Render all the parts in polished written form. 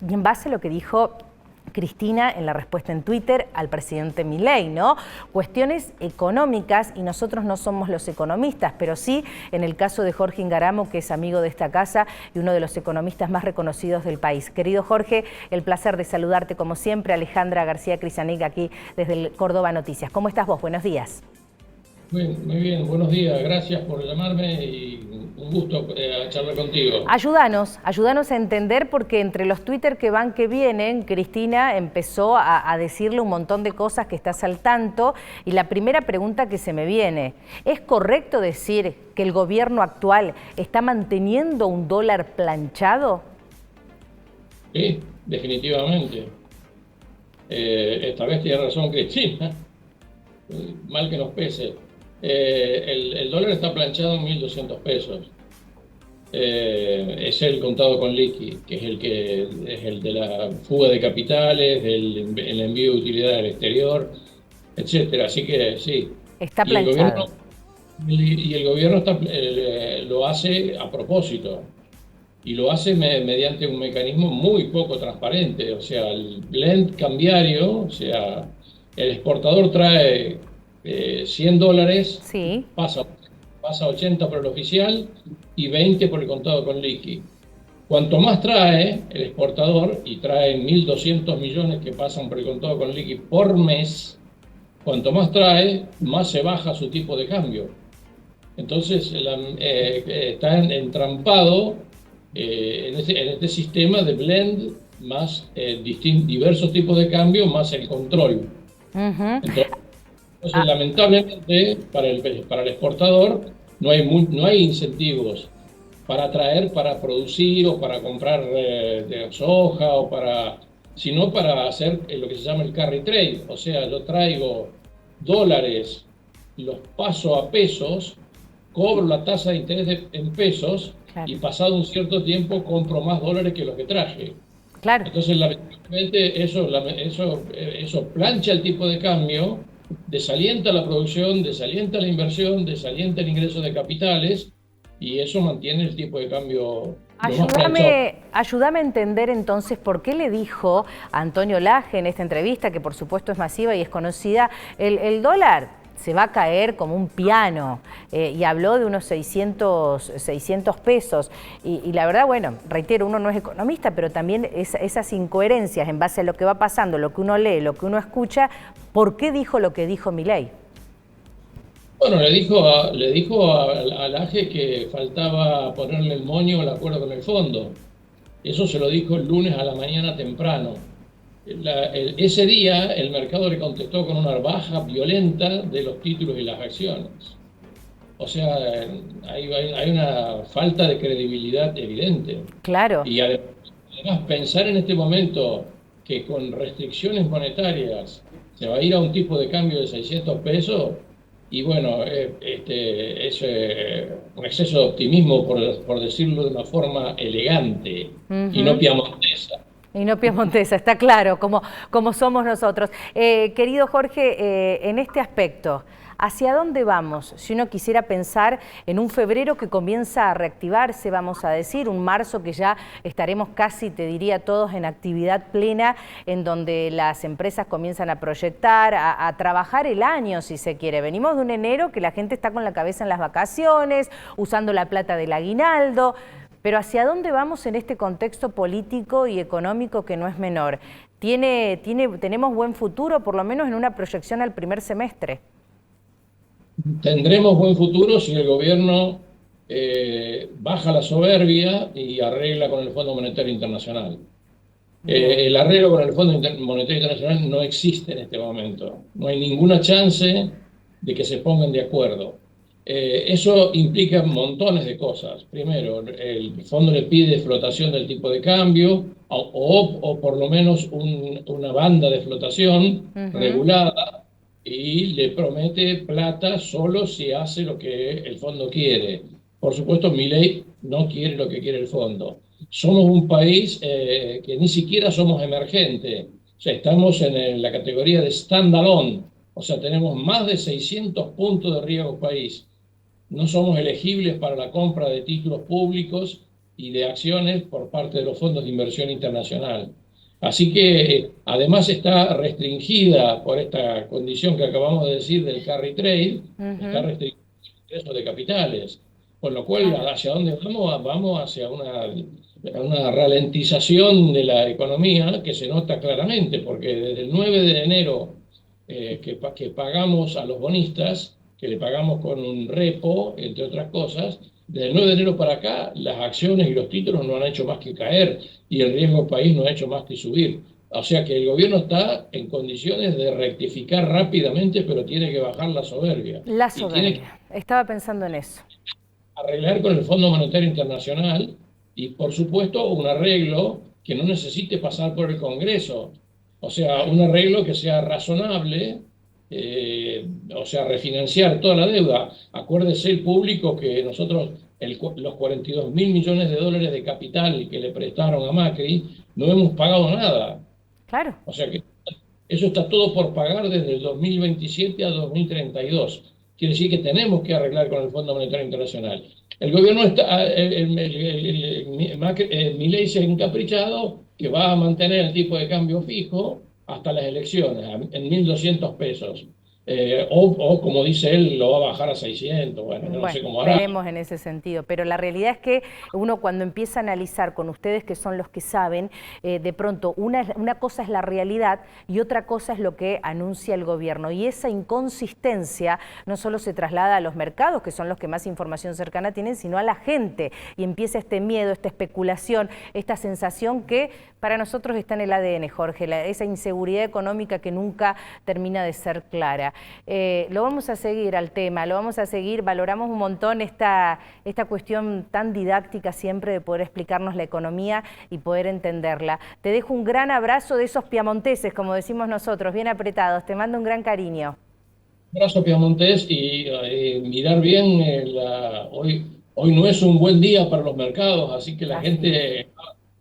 y en base a lo que dijo Cristina en la respuesta en Twitter al presidente Milei, ¿no? Cuestiones económicas, y nosotros no somos los economistas, pero sí en el caso de Jorge Ingaramo, que es amigo de esta casa y uno de los economistas más reconocidos del país. Querido Jorge, el placer de saludarte como siempre. Alejandra García Crisanig aquí desde el Córdoba Noticias. ¿Cómo estás vos? Buenos días. Muy bien, buenos días, gracias por llamarme y un gusto charlar contigo. Ayúdanos a entender, porque entre los Twitter que van que vienen, Cristina empezó a decirle un montón de cosas que estás al tanto, y la primera pregunta que se me viene, ¿es correcto decir que el gobierno actual está manteniendo un dólar planchado? Sí, definitivamente. Esta vez tiene razón Cristina, mal que nos pese. El dólar está planchado en 1.200 pesos. Es el contado con liqui, que es el de la fuga de capitales, el envío de utilidades al exterior, etcétera. Así que sí. Está planchado. Y el gobierno lo hace a propósito, y lo hace mediante un mecanismo muy poco transparente. O sea, el blend cambiario, o sea, el exportador trae $100, Sí. pasa 80 por el oficial y 20 por el contado con liqui. Cuanto más trae el exportador, y trae 1.200 millones que pasan por el contado con liqui por mes, cuanto más trae, más se baja su tipo de cambio. Entonces está entrampado en este sistema de blend, más diversos tipos de cambio, más el control. Entonces, lamentablemente, para el exportador no hay incentivos para atraer, para producir o para comprar de soja, sino para hacer lo que se llama el carry trade. O sea, yo traigo dólares, los paso a pesos, cobro la tasa de interés en pesos, claro, y pasado un cierto tiempo compro más dólares que los que traje. Claro. Entonces, lamentablemente, eso plancha el tipo de cambio, desalienta la producción, desalienta la inversión, desalienta el ingreso de capitales, y eso mantiene el tipo de cambio. Ayúdame a entender entonces por qué le dijo a Antonio Laje en esta entrevista, que por supuesto es masiva y es conocida, el dólar se va a caer como un piano, y habló de unos 600 pesos. Y la verdad, bueno, reitero, uno no es economista, pero también esas incoherencias en base a lo que va pasando, lo que uno lee, lo que uno escucha, ¿por qué dijo lo que dijo Milei? Bueno, le dijo a Laje que faltaba ponerle el moño al acuerdo con el fondo. Eso se lo dijo el lunes a la mañana temprano. Ese día el mercado le contestó con una baja violenta de los títulos y las acciones. O sea, hay una falta de credibilidad evidente. Claro. Y además pensar en este momento que con restricciones monetarias se va a ir a un tipo de cambio de 600 pesos, y bueno, es un exceso de optimismo, por decirlo de una forma elegante, y no piamontesa. Y no piemontesa, está claro, como somos nosotros. Querido Jorge, en este aspecto, ¿hacia dónde vamos? Si uno quisiera pensar en un febrero que comienza a reactivarse, vamos a decir, un marzo que ya estaremos casi, te diría, todos en actividad plena, en donde las empresas comienzan a proyectar, a trabajar el año, si se quiere. Venimos de un enero que la gente está con la cabeza en las vacaciones, usando la plata del aguinaldo. Pero ¿hacia dónde vamos en este contexto político y económico que no es menor? ¿Tenemos buen futuro, por lo menos en una proyección al primer semestre? Tendremos buen futuro si el gobierno baja la soberbia y arregla con el Fondo Monetario Internacional. El arreglo con el Fondo Monetario Internacional no existe en este momento. No hay ninguna chance de que se pongan de acuerdo. Eso implica montones de cosas. Primero, el fondo le pide flotación del tipo de cambio, o por lo menos una banda de flotación regulada, y le promete plata solo si hace lo que el fondo quiere. Por supuesto, Milei no quiere lo que quiere el fondo. Somos un país que ni siquiera somos emergente. O sea, estamos en la categoría de standalone. O sea, tenemos más de 600 puntos de riesgo país. No somos elegibles para la compra de títulos públicos, y de acciones por parte de los fondos de inversión internacional. Así que además está restringida por esta condición que acabamos de decir del carry trade, está restringido el ingreso de capitales, con lo cual Claro. hacia dónde vamos, vamos hacia una ralentización de la economía que se nota claramente, porque desde el 9 de enero que pagamos a los bonistas, que le pagamos con un repo, entre otras cosas, desde el 9 de enero para acá, las acciones y los títulos no han hecho más que caer y el riesgo del país no ha hecho más que subir. O sea que el gobierno está en condiciones de rectificar rápidamente, pero tiene que bajar la soberbia. La Y tiene que soberbia. Estaba pensando en eso. arreglar con el Fondo Monetario Internacional y, por supuesto, un arreglo que no necesite pasar por el Congreso. O sea, un arreglo que sea razonable, o sea, refinanciar toda la deuda. Acuérdese el público que nosotros, los 42.000 millones de dólares de capital que le prestaron a Macri, no hemos pagado nada. Claro. O sea que eso está todo por pagar desde el 2027 a 2032. Quiere decir que tenemos que arreglar con el Fondo Monetario Internacional. El gobierno está, Milei se ha encaprichado que va a mantener el tipo de cambio fijo hasta las elecciones, en 1.200 pesos. O como dice él, lo va a bajar a 600. Bueno, no sé cómo hará. Veremos en ese sentido, pero la realidad es que uno cuando empieza a analizar con ustedes que son los que saben, de pronto una cosa es la realidad y otra cosa es lo que anuncia el gobierno, y esa inconsistencia no solo se traslada a los mercados, que son los que más información cercana tienen, sino a la gente, y empieza este miedo, esta especulación, esta sensación que para nosotros está en el ADN, Jorge, esa inseguridad económica que nunca termina de ser clara. Lo vamos a seguir al tema, lo vamos a seguir, valoramos un montón esta cuestión tan didáctica siempre de poder explicarnos la economía y poder entenderla. Te dejo un gran abrazo de esos piamonteses, como decimos nosotros, bien apretados, te mando un gran cariño. Un abrazo piamontés y mirar bien, hoy no es un buen día para los mercados, así que la gente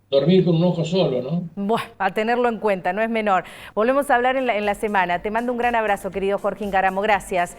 dormir con un ojo solo, ¿no? Bueno, a tenerlo en cuenta, no es menor. Volvemos a hablar en la semana. Te mando un gran abrazo, querido Jorge Ingáramo. Gracias.